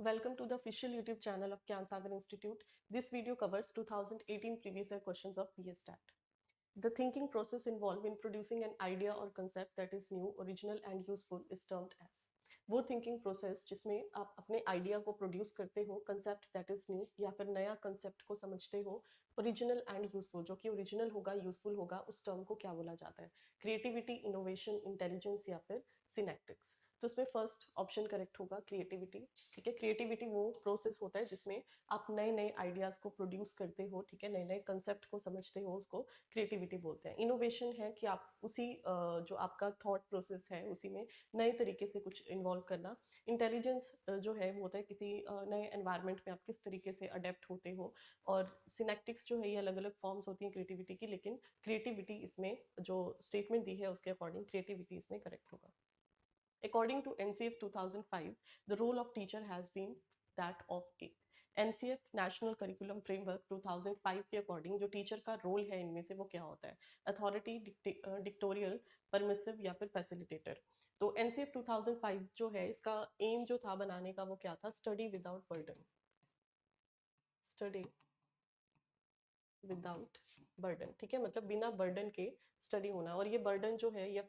Welcome to the official YouTube channel of Gyan Sagar Institute. This video covers 2018 previous year questions of PSTAT. The thinking process involved in producing an idea or concept that is new, original and useful is termed as. वो thinking process जिसमें आप अपने idea को produce करते हो, concept that is new या फिर नया कंसेप्ट को समझते हो, ओरिजिनल एंड यूजफुल, जो कि ओरिजिनल होगा, यूजफुल होगा, उस टर्म को क्या बोला जाता है? क्रिएटिविटी, इनोवेशन, इंटेलिजेंस या फिर सिनेक्टिक्स। तो इसमें फर्स्ट ऑप्शन करेक्ट होगा, क्रिएटिविटी। ठीक है, क्रिएटिविटी वो प्रोसेस होता है जिसमें आप नए नए आइडियाज को प्रोड्यूस करते हो, ठीक है, नए नए कंसेप्ट को समझते हो, उसको क्रिएटिविटी बोलते हैं। इनोवेशन है कि आप उसी जो आपका थॉट प्रोसेस है उसी में नए तरीके से कुछ इन्वॉल्व करना। इंटेलिजेंस जो है वो होता है किसी नए एनवायरनमेंट में आप किस तरीके से अडेप्ट होते हो। और सिनेक्टिक्स जो है ये अलग अलग फॉर्म्स होती हैं क्रिएटिविटी की, लेकिन क्रिएटिविटी इसमें जो स्टेटमेंट दी है उसके अकॉर्डिंग क्रिएटिविटी इसमें करेक्ट होगा। According to NCF 2005, the role of teacher has been that of a NCF national curriculum framework 2005 के अकॉर्डिंग जो टीचर का रोल है इनमें से वो क्या होता है? अथॉरिटी, डिक्टोरियल, परमिसिव या फिर फैसिलिटेटर। तो NCF 2005 जो है इसका एम जो था बनाने का वो क्या था? Study without burden, study without burden. ठीक है, मतलब बिना बर्डन के स्टडी होना। और ये बर्डन जो है ये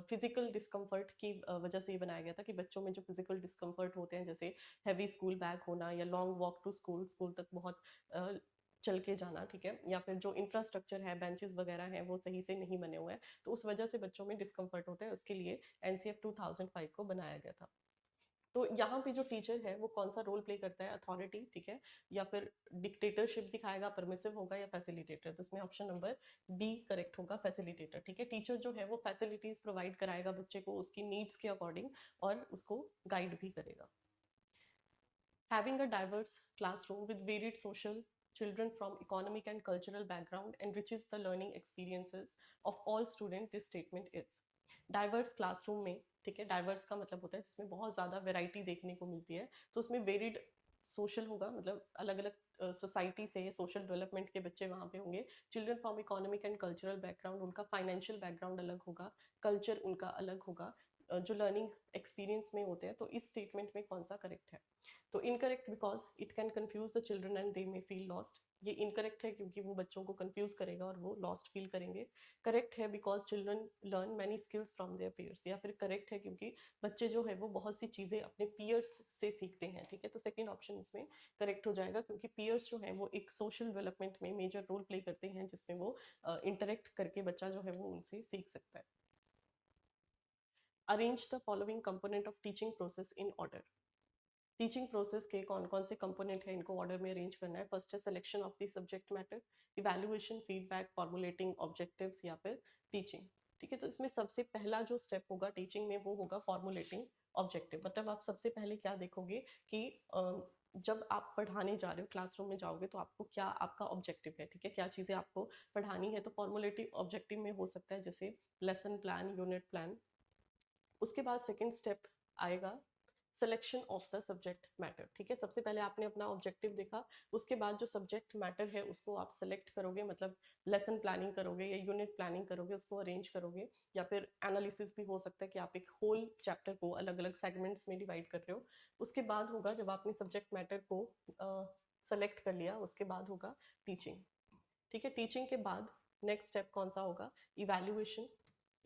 फिजिकल डिस्कम्फर्ट की वजह से ये बनाया गया था कि बच्चों में जो फिजिकल डिस्कम्फर्ट होते हैं, जैसे हैवी स्कूल बैग होना या long walk to school, school तक बहुत चल के जाना, ठीक है, या फिर जो इंफ्रास्ट्रक्चर है, बेंचेस वगैरह हैं वो सही से नहीं बने हुए हैं, तो उस वजह से बच्चों में डिस्कम्फर्ट होता है। उसके लिए NCF 2005 को बनाया गया था। तो यहाँ पे जो टीचर है वो कौन सा रोल प्ले करता है? अथॉरिटी, ठीक है, या फिर डिक्टेटरशिप दिखाएगा, परमिसिव होगा या फैसिलिटेटर। तो इसमें ऑप्शन नंबर डी करेक्ट होगा, फैसिलिटेटर। ठीक है, टीचर जो है वो फैसिलिटीज प्रोवाइड कराएगा बच्चे को उसकी नीड्स के अकॉर्डिंग और उसको गाइड भी करेगा। Having a diverse classroom with varied social children from economic and cultural background enriches the learning experiences of all students. This statement is diverse classroom में, ठीक है, डाइवर्स का मतलब होता है जिसमें बहुत ज़्यादा वेराइटी देखने को मिलती है, तो उसमें वेरिड सोशल होगा, मतलब अलग अलग सोसाइटी से सोशल डेवलपमेंट के बच्चे वहाँ पे होंगे। Children from economic and cultural background, उनका फाइनेंशियल बैकग्राउंड अलग होगा, कल्चर उनका अलग होगा, जो लर्निंग एक्सपीरियंस में होते हैं। तो इस स्टेटमेंट में कौन सा करेक्ट है? तो incorrect because it can confuse the children and they may feel lost. ये इनकरेक्ट है क्योंकि वो बच्चों को कंफ्यूज करेगा और वो लॉस्ट फील करेंगे। करेक्ट है because children learn many skills from their peers. या फिर करेक्ट है क्योंकि बच्चे जो है वो बहुत सी चीज़ें अपने पीयर्स से सीखते हैं। ठीक है, तो सेकेंड ऑप्शन इसमें करेक्ट हो जाएगा क्योंकि पीयर्स जो है वो एक सोशल डेवलपमेंट में मेजर रोल प्ले करते हैं जिसमें वो इंटरेक्ट करके बच्चा जो है वो उनसे सीख सकता है। Arrange the following component of teaching process in order. Teaching process के कौन कौन से कंपोनेंट है, इनको ऑर्डर में अरेंज करना है। फर्स्ट है selection of the subject matter, evaluation, feedback, formulating objectives या फिर टीचिंग। ठीक है, तो इसमें सबसे पहला जो स्टेप होगा टीचिंग में वो होगा फॉर्मुलेटिंग ऑब्जेक्टिव। मतलब आप सबसे पहले क्या देखोगे कि जब आप पढ़ाने जा रहे हो, क्लासरूम में जाओगे, तो आपको क्या आपका ऑब्जेक्टिव है, ठीक है, क्या चीज़ें आपको पढ़ानी है। तो फॉर्मुलेटिव ऑब्जेक्टिव में हो सकता है जैसे लेसन प्लान, यूनिट प्लान। उसके बाद सेकेंड स्टेप आएगा selection of the subject matter. ठीक है, सबसे पहले आपने अपना ऑब्जेक्टिव देखा, उसके बाद जो सब्जेक्ट मैटर है उसको आप सेलेक्ट करोगे, मतलब लेसन प्लानिंग करोगे या यूनिट प्लानिंग करोगे, उसको अरेंज करोगे। या फिर एनालिसिस भी हो सकता है कि आप एक होल चैप्टर को अलग अलग सेगमेंट्स में डिवाइड कर रहे हो। उसके बाद होगा जब आपने सब्जेक्ट मैटर को सेलेक्ट कर लिया, उसके बाद होगा टीचिंग। ठीक है, टीचिंग के बाद नेक्स्ट स्टेप कौन सा होगा? इवैल्यूएशन।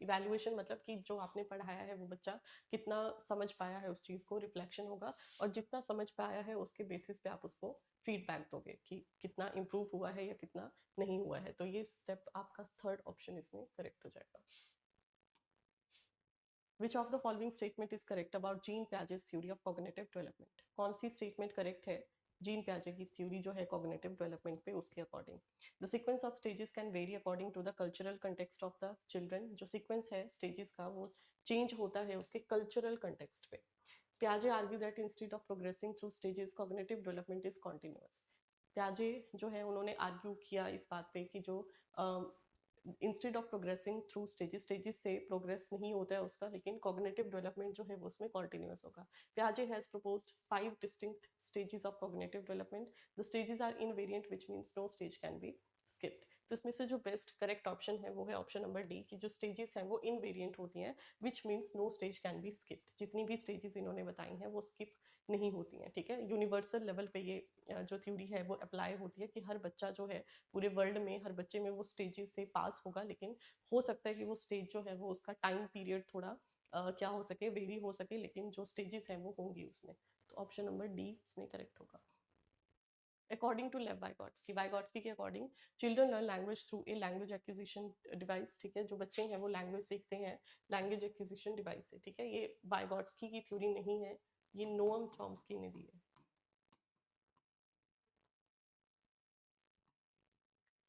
इवैल्यूएशन मतलब कि जो आपने पढ़ाया है वो बच्चा कितना समझ पाया है उस चीज़ को, रिफ्लेक्शन होगा। और जितना समझ पाया है उसके बेसिस पे आप उसको फीडबैक दोगे कि कितना इम्प्रूव हुआ है या कितना नहीं हुआ है। तो ये स्टेप आपका थर्ड ऑप्शन इसमें करेक्ट हो जाएगा। Which of the following statement is correct about Jean Piaget's theory of cognitive development? कौन सी स्टेटमेंट करेक्ट है जीन प्याजे की थ्योरी जो है कॉग्निटिव डेवलपमेंट पे, उसके according? The sequence of stages can vary according to the cultural context of the children. जो सीक्वेंस है स्टेजेस का वो चेंज होता है उसके कल्चरल कंटेक्स्ट पे। प्याजे argue that instead of progressing through stages cognitive development is continuous. प्याजे जो है उन्होंने आर्ग्यू किया इस बात पे कि जो instead of progressing through stages, stages से प्रोग्रेस नहीं होता है उसका, लेकिन कॉग्निटिव डेवलपमेंट जो है वो उसमें कॉन्टिन्यूअस होगा। प्याजे has proposed 5 distinct stages of cognitive development. The stages are invariant, which means no stage can be skipped. तो इसमें से जो बेस्ट करेक्ट ऑप्शन है वो है ऑप्शन नंबर डी की जो स्टेजेस हैं वो इनवेरिएंट होती हैं, which means no stage can be skipped. जितनी भी स्टेजेस इन्होंने बताई हैं वो स्किप नहीं होती हैं, ठीक है। यूनिवर्सल लेवल पे ये जो थ्योरी है वो अप्लाई होती है कि हर बच्चा जो है पूरे वर्ल्ड में हर बच्चे में वो स्टेजेस से पास होगा, लेकिन हो सकता है कि वो स्टेज जो है वो उसका टाइम पीरियड थोड़ा क्या हो सके, वेरी हो सके, लेकिन जो स्टेजेस हैं वो होंगी उसमें। तो ऑप्शन नंबर डी इसमें करेक्ट होगा। अकॉर्डिंग टू लेव वाइगॉट्स्की, वाइगॉट्स्की के according children learn language through a language acquisition device, ठीक है। जो बच्चे हैं वो लैंग्वेज सीखते हैं लैंग्वेज एक्विजिशन डिवाइस से, ठीक है। ये वाइगॉट्स्की की थ्योरी नहीं है, ये नोअम चॉम्स्की ने दी है।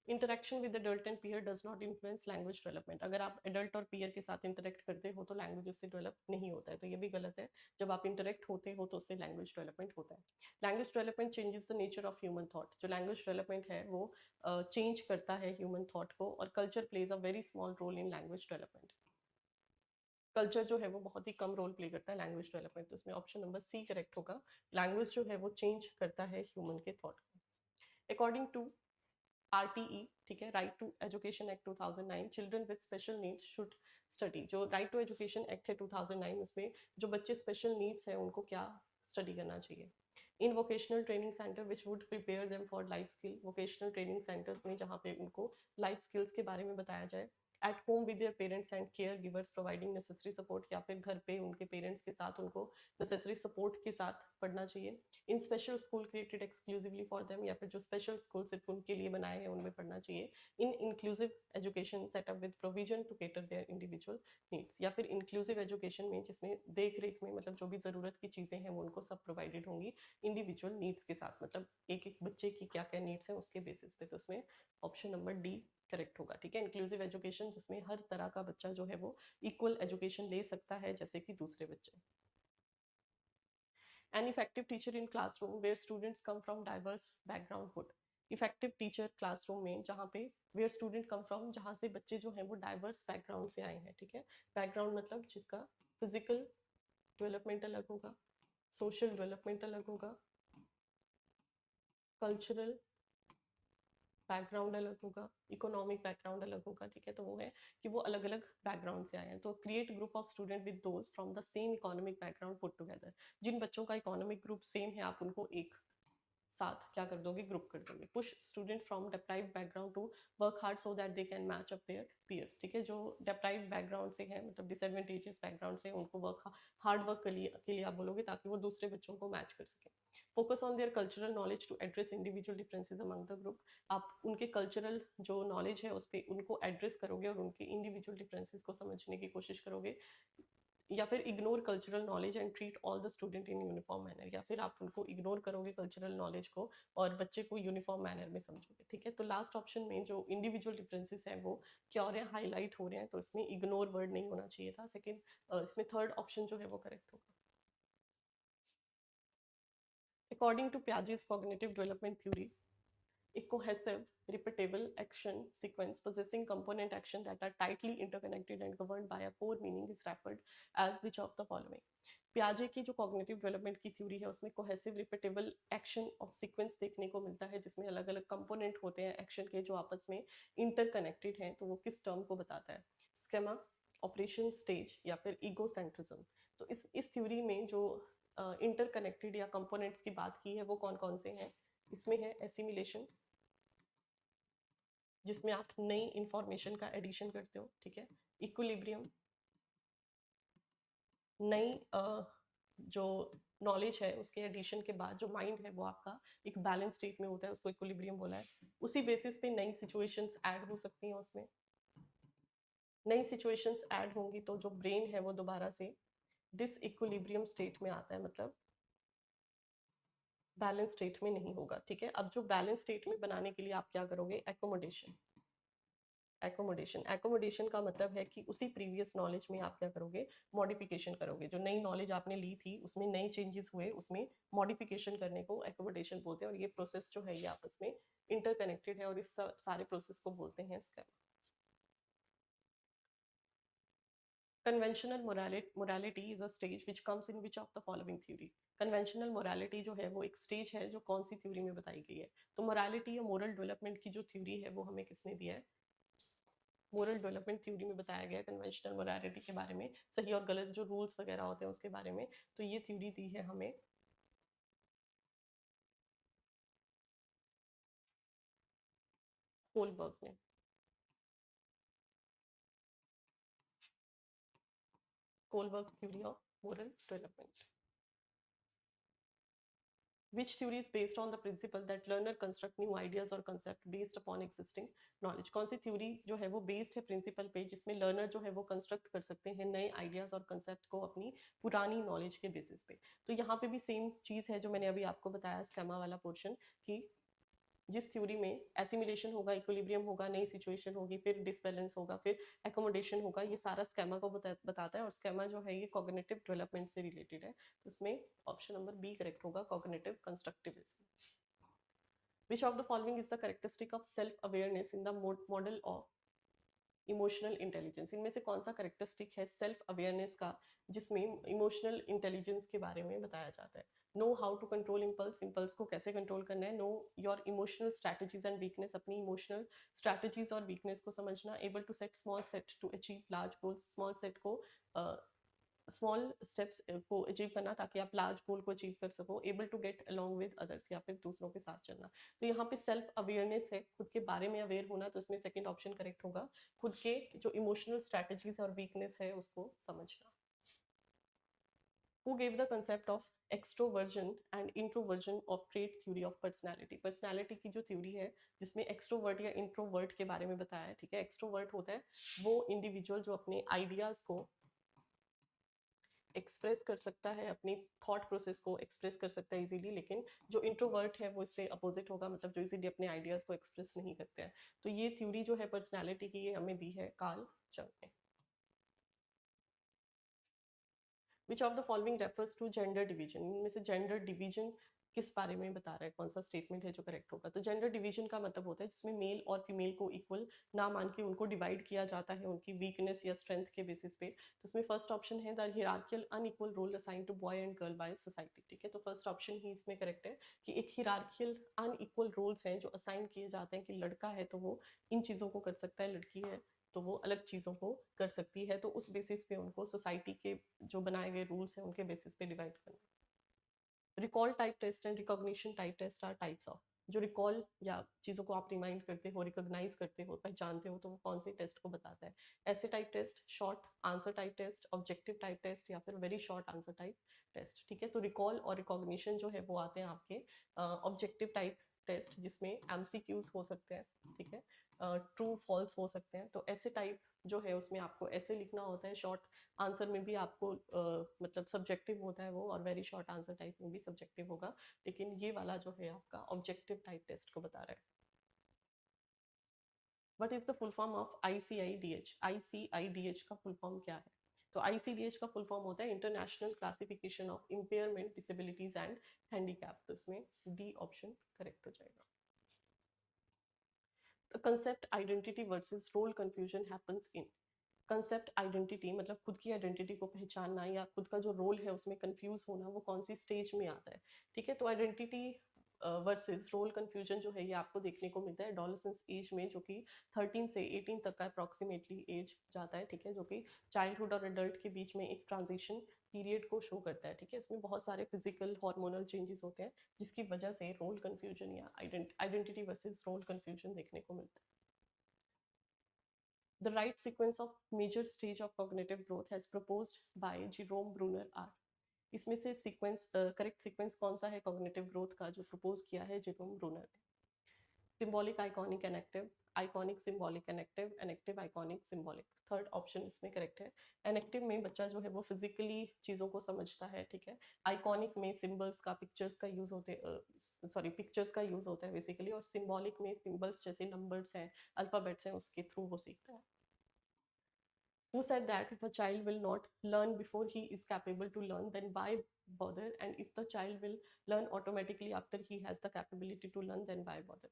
Interaction with adult and peer does not influence language development. अगर आप एडल्ट और पीयर के साथ इंटरेक्ट करते हो तो लैंग्वेज उससे डेवलप नहीं होता है, तो ये भी गलत है। जब आप इंटरेक्ट होते हो तो उससे लैंग्वेज डेवलपमेंट होता है। Language development changes the nature of human thought. जो लैंग्वेज डेवलपमेंट है वो चेंज करता है ह्यूमन थॉट को, और culture plays a very small role in language development. Culture जो है वो बहुत ही कम रोल प्ले करता है लैंग्वेज डेवलपमेंट, तो इसमें ऑप्शन नंबर सी करेक्ट होगा। लैंग्वेज जो है वो चेंज करता है ह्यूमन के थॉट को। अकॉर्डिंग टू RTE, ठीक है, right to education act 2009, children with special needs should study. जो राइट टू एजुकेशन एक्ट है 2009, उसमें जो बच्चे स्पेशल नीड्स है उनको क्या स्टडी करना चाहिए। इन vocational training centre which would prepare them for life skill. Vocational training centres में जहाँ पे उनको लाइफ स्किल्स के बारे में बताया जाए। At home with their parents and care givers providing necessary support, या फिर घर पे उनके पेरेंट्स के साथ उनको नेसेसरी सपोर्ट के साथ पढ़ना चाहिए। In special school created exclusively for them, या फिर जो स्पेशल स्कूल सिर्फ उनके लिए बनाए हैं उनमें पढ़ना चाहिए। In inclusive education setup with provision to cater their individual needs, या फिर इंक्लूसिव एजुकेशन में जिसमें देख रेख में मतलब जो भी ज़रूरत की चीज़ें हैं वो उनको सब प्रोवाइडेड होंगी इंडिविजुअल नीड्स के साथ, मतलब एक एक बच्चे की क्या क्या नीड्स हैं उसके बेसिस पे। तो उसमें ऑप्शन नंबर डी करेक्ट होगा, ठीक है। इंक्लूसिव एजुकेशन जिसमें हर तरह का बच्चा जो है वो इक्वल एजुकेशन ले सकता है जैसे कि दूसरे बच्चे। An effective teacher in classroom where students come from diverse background would। Effective teacher classroom में जहाँ पे वेयर स्टूडेंट कम फ्रॉम, जहाँ से बच्चे जो हैं वो डाइवर्स बैकग्राउंड से आए हैं, ठीक है। बैकग्राउंड मतलब जिसका फिजिकल डेवलपमेंट अलग होगा, सोशल डेवलपमेंट अलग होगा, कल्चरल बैकग्राउंड अलग होगा, इकोनॉमिक बैकग्राउंड अलग होगा, ठीक है। तो वो है कि वो अलग अलग बैकग्राउंड से आए हैं। तो create group of student with those from the same economic background put together. जिन बच्चों का इकोनॉमिक ग्रुप सेम है आप उनको एक साथ क्या कर दोगे, ग्रुप कर दोगे। Push student from deprive background to work hard so that they can match up their peers, ठीक है। जो डेप्राइव बैकग्राउंड से है मतलब डिसएडवेंटेजेस बैकग्राउंड से, उनको वर्क हार्ड वर्क के लिए आप बोलोगे ताकि वो दूसरे बच्चों को मैच कर सके। Focus on their cultural knowledge to address individual differences among the group. आप उनके कल्चरल जो नॉलेज है उस पर उनको एड्रेस करोगे और उनके इंडिविजुअल डिफरेंसेस को समझने की कोशिश करोगे। या फिर ignore cultural knowledge and treat all the student in uniform manner, या फिर आप उनको इग्नोर करोगे कल्चरल नॉलेज को और बच्चे को यूनिफॉर्म मैनर में समझोगे, ठीक है। तो लास्ट ऑप्शन में जो इंडिविजुअल डिफरेंसेस हैं वो क्या हो रहे हैं, हाईलाइट हो रहे हैं, तो इसमें इग्नोर वर्ड नहीं होना चाहिए था। सेकेंड इसमें थर्ड ऑप्शन जो है वो करेक्ट होगा। According to Piaget's cognitive development theory, a cohesive, repeatable action sequence possessing component action that are tightly interconnected and governed by a core meaning is referred as which of the following। पियाजे की जो cognitive development की theory है उसमें cohesive repeatable action of sequence देखने को मिलता है, जिसमें अलग अलग कंपोनेंट होते हैं एक्शन के जो आपस में इंटरकनेक्टेड हैं। तो वो किस टर्म को बताता है, स्केमा, ऑपरेशन, स्टेज, या फिर ईगोसेंट्रिज्म। तो इस थ्योरी में जो इंटरकनेक्टेड या कंपोनेंट्स की बात की है वो कौन कौन से हैं। इसमें है एसिमिलेशन, जिसमें आप नई इंफॉर्मेशन का एडिशन करते हो, ठीक है। इक्विलिब्रियम, नई जो नॉलेज है उसके एडिशन के बाद जो माइंड है वो आपका एक बैलेंस स्टेट में होता है, उसको इक्विलिब्रियम बोला है। उसी बेसिस पे नई सिचुएशंस ऐड हो सकती हैं उसमें। नई सिचुएशंस ऐड होंगी तो जो ब्रेन है वो दोबारा से डिस इक्विलिब्रियम स्टेट में आता है, मतलब बैलेंस स्टेट में नहीं होगा, ठीक है। अब जो बैलेंस स्टेट में बनाने के लिए आप क्या करोगे, एकोमोडेशन। एकोमोडेशन का मतलब है कि उसी प्रीवियस नॉलेज में आप क्या करोगे, मॉडिफिकेशन करोगे। जो नई नॉलेज आपने ली थी उसमें नए चेंजेस हुए, उसमें मॉडिफिकेशन करने को एकोमोडेशन बोलते हैं। और ये प्रोसेस जो है ये आपस में इंटरकनेक्टेड है और इस सारे प्रोसेस को बोलते हैं scam. Conventional morality is a stage which comes in which of the following theory. Conventional morality जो है वो एक स्टेज है जो कौन सी थ्योरी में बताई गई है? तो मोरालिटी या मोरल डेवलपमेंट की जो थ्योरी है वो हमें किसने दिया है? मोरल डेवलपमेंट थ्योरी में बताया गया कन्वेंशनल मोरालिटी के बारे में, सही और गलत जो रूल्स वगैरह होते हैं उसके बारे में। तो ये थ्योरी दी है हमें कोलबर्ग ने। Kohlberg theory of moral development. Which theory is based on the principle that learner construct new ideas or concept based upon existing knowledge? कौन सी थ्योरी जो है वो बेस्ड है प्रिंसिपल पे जिसमें लर्नर जो है वो कंस्ट्रक्ट कर सकते हैं नए आइडियाज और कंसेप्ट को अपनी पुरानी नॉलेज के बेसिस पे। तो यहाँ पे भी सेम चीज़ है जो मैंने अभी आपको बताया स्केमा वाला पोर्शन, कि जिस थ्योरी में एसिमिलेशन होगा, इक्विलिब्रियम होगा, नई सिचुएशन होगी, फिर डिसबैलेंस होगा, फिर एकोमोडेशन होगा, ये सारा स्केमा को बताता है। और स्केमा जो है ये कॉग्निटिव डेवलपमेंट से रिलेटेड है। तो इसमें ऑप्शन नंबर बी करेक्ट होगा, cognitive constructivism. Which of the following is the characteristic of self awareness in the model of emotional intelligence? इनमें से कौन सा करेक्टरिस्टिक है सेल्फ अवेयरनेस का जिसमें इमोशनल इंटेलिजेंस के बारे में बताया जाता है? Know how to control impulse, impulse को कैसे कंट्रोल करना है। Know your emotional strategies and weakness, अपनी इमोशनल स्ट्रैटेजीज और वीकनेस को समझना। Able to set small set to achieve large goals, small set को स्मॉल स्टेप्स को अचीव करना ताकि आप लार्ज गोल को अचीव कर सको। Able to get along with others, या फिर दूसरों के साथ चलना। तो यहाँ पे सेल्फ अवेयरनेस है, खुद के बारे में अवेयर होना, तो इसमें सेकंड ऑप्शन करेक्ट होगा, खुद के जो इमोशनल स्ट्रैटेजीज और वीकनेस है उसको समझना। Who gave the concept of extroversion and introversion of trait theory of personality? Personality की जो थ्योरी है जिसमें एक्सट्रोवर्ट या इंट्रोवर्ट के बारे में बताया है, ठीक है। एक्सट्रोवर्ट होता है वो इंडिविजुअल जो अपने आइडियाज को एक्सप्रेस कर सकता है, अपनी थॉट प्रोसेस को एक्सप्रेस कर सकता है इजीली, लेकिन जो इंट्रोवर्ट है वो इससे अपोजिट होगा, मतलब जो इजीली अपने आइडियाज को एक्सप्रेस नहीं करते हैं। तो ये थ्योरी जो है पर्सनैलिटी की, ये हमें दी है कार्ल जंग ने। Which of the following refers to gender division? इनमें से जेंडर डिवीजन किस बारे में बता रहा है, कौन सा स्टेटमेंट है जो करेक्ट होगा? तो जेंडर डिवीजन का मतलब होता है जिसमें मेल और फीमेल को इक्वल ना मान के उनको डिवाइड किया जाता है उनकी वीकनेस या स्ट्रेंथ के बेसिस पे। तो इसमें फर्स्ट ऑप्शन है the hierarchical unequal role assign to boy and girl by society, ठीक है। तो फर्स्ट ऑप्शन ही इसमें करेक्ट है कि एक हिरार्कियल अनइक्वल रोल्स हैं जो असाइन किए जाते हैं कि लड़का है तो वो इन चीज़ों को कर सकता है, लड़की है तो वो अलग चीज़ों को कर सकती है। तो उस बेसिस पे उनको सोसाइटी के जो बनाए गए रूल्स हैं उनके बेसिस पे डिवाइड करना। Recall type test and recognition type test are types of. जो रिकॉल या चीज़ों को आप रिमाइंड करते हो, रिकॉग्नाइज करते हो, पहचानते हो, तो वो कौन से टेस्ट को बताता है? ऐसे type test, short answer type test, objective type test, या फिर very short answer type test, ठीक है। तो रिकॉल और रिकॉग्निशन जो है वो आते हैं आपके ऑब्जेक्टिव टाइप टेस्ट जिसमें एमसीक्यूज हो सकते हैं, ठीक है, ट्रू फॉल्स हो सकते हैं। तो ऐसे टाइप जो है उसमें आपको ऐसे लिखना होता है, शॉर्ट आंसर में भी आपको मतलब सब्जेक्टिव होता है वो, और वेरी शॉर्ट आंसर टाइप में भी सब्जेक्टिव होगा। लेकिन ये वाला जो है आपका ऑब्जेक्टिव टाइप टेस्ट को बता रहा है। What is the full form of ICIDH? ICIDH का फुल फॉर्म क्या है? तो ICDH का फुल फॉर्म होता है international classification of impairment, disabilities and handicap. तो इसमें डी ऑप्शन करेक्ट हो जाएगा। Concept identity versus role confusion happens in. Concept identity मतलब खुद की आइडेंटिटी को पहचानना या खुद का जो रोल है उसमें कंफ्यूज होना, वो कौन सी स्टेज में आता है, ठीक है। तो आइडेंटिटी वर्सेस रोल कंफ्यूजन जो है ये आपको देखने को मिलता है एडोलेसेंस एज में, जो कि 13 से 18 तक का अप्रॉक्सीमेटली एज जाता है, ठीक है, जो कि चाइल्डहुड और एडल्ट के बीच में एक ट्रांजिशन पीरियड को शो करता है, ठीक है। इसमें बहुत सारे फिजिकल हार्मोनल चेंजेस होते हैं जिसकी वजह से रोल कंफ्यूजन या आइडेंटिटी वर्सेस रोल कंफ्यूजन देखने को मिलता है। The right sequence of major stage of cognitive growth has proposed by Jerome Bruner are। इसमें से सीक्वेंस करेक्ट सीक्वेंस कौन सा है कॉग्निटिव ग्रोथ का जो प्रपोज किया है जेरोम ब्रूनर ने? Symbolic, iconic, enactive, iconic, symbolic, enactive, enactive, iconic, symbolic. Third option इसमें करेक्ट है। एनेक्टिव में बच्चा जो है वो फिजिकली चीज़ों को समझता है, ठीक है। आइकॉनिक में सिंबल्स का, पिक्चर्स का यूज होते पिक्चर्स का यूज होता है बेसिकली। और सिंबॉलिक में सिंबल्स जैसे नंबर्स हैं, अल्फाबेट्स हैं, उसके थ्रू वो सीखता है। Who said that if a child will not learn before he is capable to learn, then why bother? And if the child will learn automatically after he has the capability to learn, then why bother?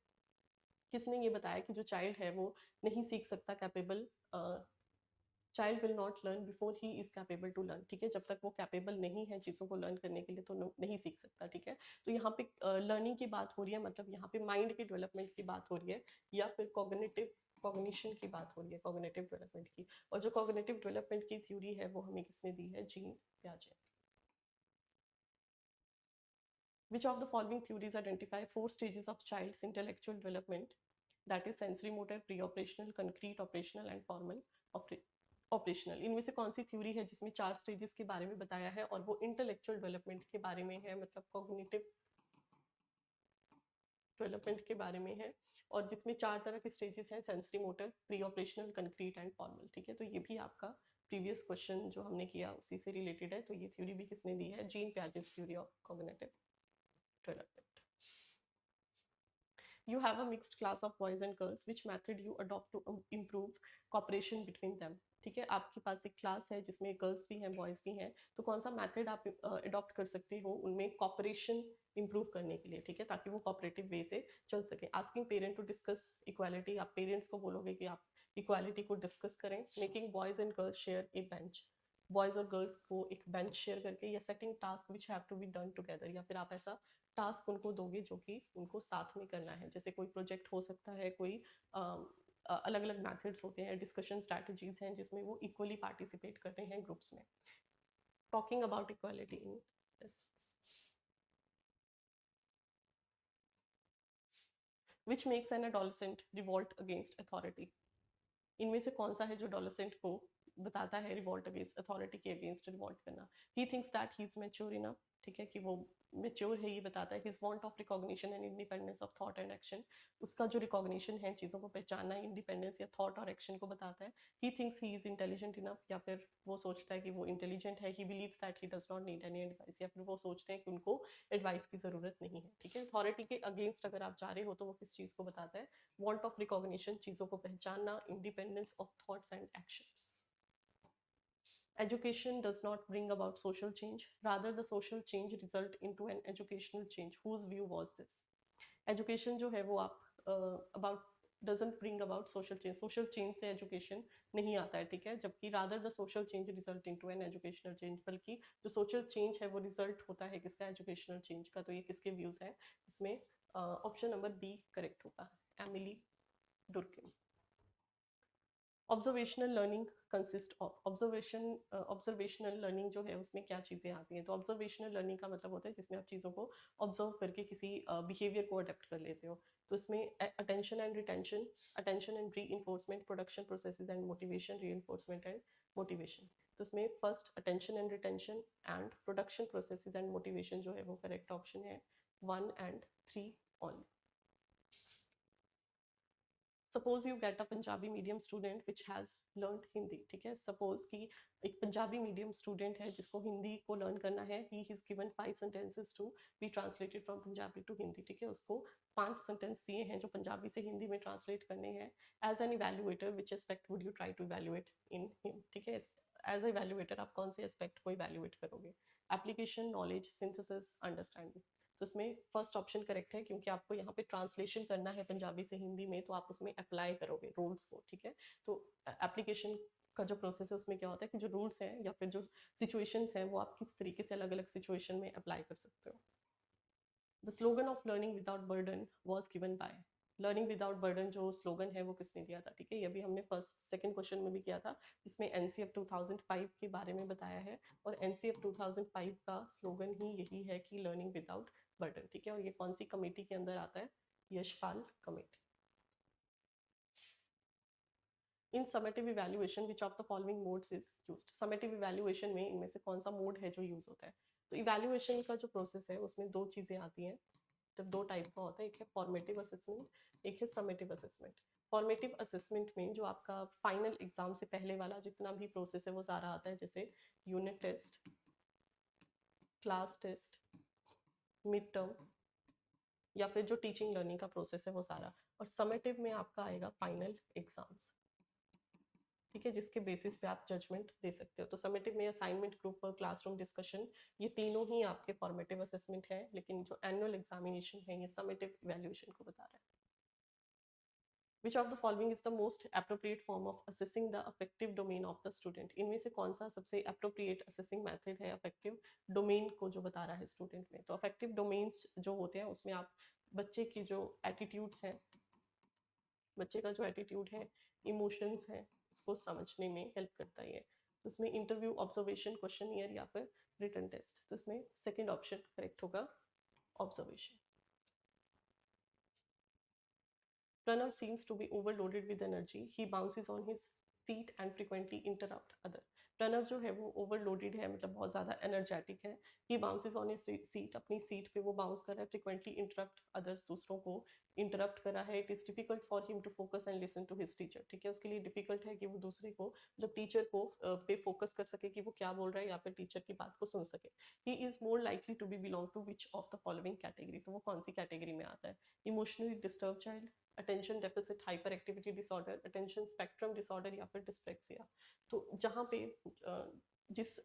किसने ये बताया कि जो child है वो नहीं सीख सकता capable child will not learn before he is capable to learn, ठीक है, जब तक वो कैपेबल नहीं है चीज़ों को लर्न करने के लिए तो नहीं सीख सकता, ठीक है। तो यहाँ पे लर्निंग की बात हो रही है, मतलब यहाँ पे माइंड की डेवलपमेंट की बात हो रही है, या फिर कॉग्निशन की बात हो रही है, कॉग्निटिव डेवलपमेंट की। और जो कॉग्निटिव डेवलपमेंट की थ्योरी है वो हमें किसने दी है, gene पियाजे। Which of the following theories identify four stages of child's intellectual development, that is sensory motor, pre-operational, concrete, operational and formal operational? इनमें से कौन सी थ्योरी है जिसमें 4 स्टेजेस के बारे में बताया है और वो इंटेलेक्चुअल डेवलपमेंट के बारे में है, मतलब कॉग्निटिव डेवलपमेंट के बारे में है, और जिसमें 4 तरह के स्टेजेस हैं, sensory motor, pre operational, concrete and formal, ठीक है। तो ये भी आपका प्रीवियस क्वेश्चन जो हमने किया उसी से रिलेटेड है। तो ये थ्योरी भी किसने दी है, Jean Piaget's theory of cognitive development. You have a mixed class of boys and girls. Which method you adopt to improve cooperation between them? ठीक है, आपके पास एक क्लास है जिसमें गर्ल्स भी हैं बॉयज भी हैं, तो कौन सा मेथड आप अडॉप्ट कर सकते हो उनमें कॉपरेशन इंप्रूव करने के लिए, ठीक है, ताकि वो कॉपरेटिव वे से चल सके। Asking parent to discuss equality, आप पेरेंट्स को बोलोगे कि आप इक्वालिटी को डिस्कस करें। Making boys and girls share a bench, boys और गर्ल्स को एक बेंच शेयर करके, या setting task which have to be done together, या फिर आप ऐसा टास्क उनको दोगे जो कि उनको साथ में करना है, जैसे कोई प्रोजेक्ट हो सकता है, कोई अलग अलग मेथड्स होते हैं, डिस्कशन स्ट्रैटेजीज हैं जिसमें वो इक्वली पार्टिसिपेट कर रहे हैं ग्रुप्स में। Talking about equality in which makes an adolescent revolt against authority? इनमें से कौन सा है जो एडोलसेंट को बताता है रिवॉल्ट अगेंस्ट अथॉरिटी के अगेंस्ट रिवॉल्ट करना? He thinks that he is mature enough, ठीक है, कि वो मेच्योर है, ये बताता है। His want of recognition and independence of thought and action, उसका जो रिकॉग्निशन है, चीज़ों को पहचानना, इंडिपेंडेंस या थॉट और एक्शन को बताता है। He thinks he is intelligent enough, या फिर वो सोचता है कि वो इंटेलिजेंट है। He believes that he does not need any advice, या फिर वो सोचते हैं कि उनको एडवाइस की ज़रूरत नहीं है, ठीक है। अथॉरिटी के अगेंस्ट अगर आप जा रहे हो तो वो किस चीज़ को बताता है, वांट ऑफ रिकॉग्निशन, चीज़ों को पहचानना, independence of thoughts and actions. Education does not bring about social change, rather the social change result into an educational change. Whose view was this? Education जो है वो आप about doesn't bring about social change, social change से education नहीं आता है, ठीक है, जबकि rather the social change result into an educational change, बल्कि जो social change है वो result होता है किसका, educational change का। तो ये किसके views हैं इसमें? ऑप्शन नंबर बी करेक्ट होगा, Emile Durkheim. Observational learning consist of, observational learning जो है उसमें क्या चीज़ें आती हैं? तो ऑब्जर्वेशनल लर्निंग का मतलब होता है जिसमें आप चीज़ों को ऑब्जर्व करके किसी बिहेवियर को अडेप्ट कर लेते हो। तो इसमें attention and retention, attention and reinforcement, production processes and motivation, reinforcement and motivation. तो इसमें first attention and retention and production processes and motivation जो है वो करेक्ट ऑप्शन है 1 and 3 all. Suppose you get a Punjabi medium student which has learn Hindi, ठीक है, suppose कि एक पंजाबी मीडियम स्टूडेंट है जिसको हिंदी को लर्न करना है। He is given 5 sentences to be translated from Punjabi to Hindi, ठीक है, उसको 5 सेंटेंस दिए हैं जो पंजाबी से हिंदी में ट्रांसलेट करने हैं। As an evaluator which aspect would you try to evaluate in him, ठीक है, एज ए इवेल्युएटर आप कौन से एस्पेक्ट को इवेल्युएट करोगे? Application, knowledge, synthesis, understanding. तो इसमें फर्स्ट ऑप्शन करेक्ट है, क्योंकि आपको यहाँ पे ट्रांसलेशन करना है पंजाबी से हिंदी में, तो आप उसमें अप्लाई करोगे रूल्स को, ठीक है। तो एप्लीकेशन का जो प्रोसेस है उसमें क्या होता है कि जो रूल्स हैं या फिर जो सिचुएशंस हैं वो आप किस तरीके से अलग अलग सिचुएशन में अप्लाई कर सकते हो। The slogan of learning without burden was given by, learning without burden जो स्लोगन है वो किसने दिया था, ठीक है, ये भी हमने फर्स्ट सेकंड क्वेश्चन में भी किया था, जिसमें एनसीएफ 2005 के बारे में बताया है, और एनसीएफ 2005 का स्लोगन ही यही है कि लर्निंग विदाउट बर्डन, ठीक है। और ये कौन सी कमेटी के अंदर आता है? Yashpal committee. In summative evaluation which of the following modes is used, summative evaluation में इनमें से कौन सा मोड है जो यूज होता है? तो इवैल्यूएशन का जो प्रोसेस है उसमें दो चीजें आती हैं, जब दो टाइप का होता है, एक है फॉर्मेटिव असेसमेंट, एक है समेटिव असेसमेंट। फॉर्मेटिव असेसमेंट में जो आपका फाइनल एग्जाम से पहले वाला जितना भी प्रोसेस है वो सारा आता है, जैसे unit test, class test, mid term, या फिर जो टीचिंग लर्निंग का प्रोसेस है वो सारा। और समेटिव में आपका आएगा फाइनल एग्जाम्स, ठीक है, जिसके बेसिस पे आप जजमेंट दे सकते हो। तो समेटिव में assignment, group work, classroom discussion, ये तीनों ही आपके फॉर्मेटिव असेसमेंट है, लेकिन जो एनुअल एग्जामिनेशन है ये समेटिव इवैल्यूएशन को बता रहा है। विच of the following is the most appropriate form of assessing the affective domain of the student, इनमें से कौन सा सबसे अप्रोप्रिएट असेसिंग मेथड है अफेक्टिव डोमेन को जो बता रहा है स्टूडेंट में। तो अफेक्टिव डोमेन्स जो होते हैं उसमें आप बच्चे की जो एटीट्यूड्स हैं, बच्चे का जो एटीट्यूड है, इमोशंस हैं, उसको समझने में हेल्प करता है। तो इसमें इंटरव्यू, ऑब्जर्वेशन, क्वेश्चन या फिर रिटन टेस्ट। तो इसमें सेकेंड ऑप्शन करेक्ट होगा, observation. Pranav seems to be overloaded with energy. He bounces on his seat and frequently interrupt other. Pranav जो है वो ओवरलोडेड है, मतलब बहुत ज़्यादा एनर्जेटिक है। ही बाउंसेस ऑन हिज सीट, अपनी सीट पे वो बाउंस कर रहा है, फ्रिक्वेंटली इंटरप्ट अदर्स, दूसरों को इंटरप्ट कर रहा है। It is difficult for him to focus and listen to his teacher, ठीक है, उसके लिए डिफिकल्ट है कि वो दूसरे को, मतलब टीचर को पे फोकस कर सके कि वो क्या बोल रहा है या फिर टीचर की बात को सुन सके। He is more likely to be belong to which of the following category, तो वो कौन सी कैटेगरी में आता है? Emotionally disturb child, attention deficit hyper activity disorder, attention spectrum disorder या फिर डिस्प्रेक्सिया। तो जहाँ पे जिस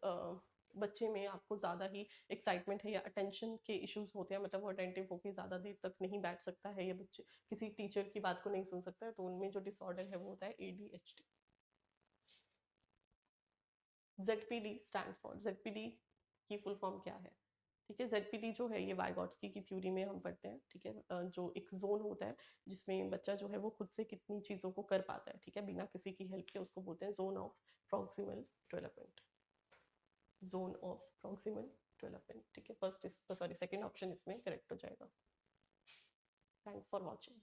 बच्चे में आपको ज़्यादा ही एक्साइटमेंट है या अटेंशन के इश्यूज होते हैं, मतलब वो अटेंटिव होकर ज़्यादा देर तक नहीं बैठ सकता है या बच्चे किसी टीचर की बात को नहीं सुन सकता है, तो उनमें जो डिसऑर्डर है वो होता है ADHD। ZPD stand for, ZPD की फुल फॉर्म क्या है? ठीक है, ZPD जो है ये वाइगॉट्स्की की थ्योरी में हम पढ़ते हैं, ठीक है। जो एक जोन होता है जिसमें बच्चा जो है वो खुद से कितनी चीज़ों को कर पाता है, ठीक है, बिना किसी की हेल्प के, उसको बोलते हैं zone of proximal development, zone of proximal development, ठीक है। फर्स्ट इस सॉरी सेकंड ऑप्शन इसमें करेक्ट हो जाएगा। Thanks for watching.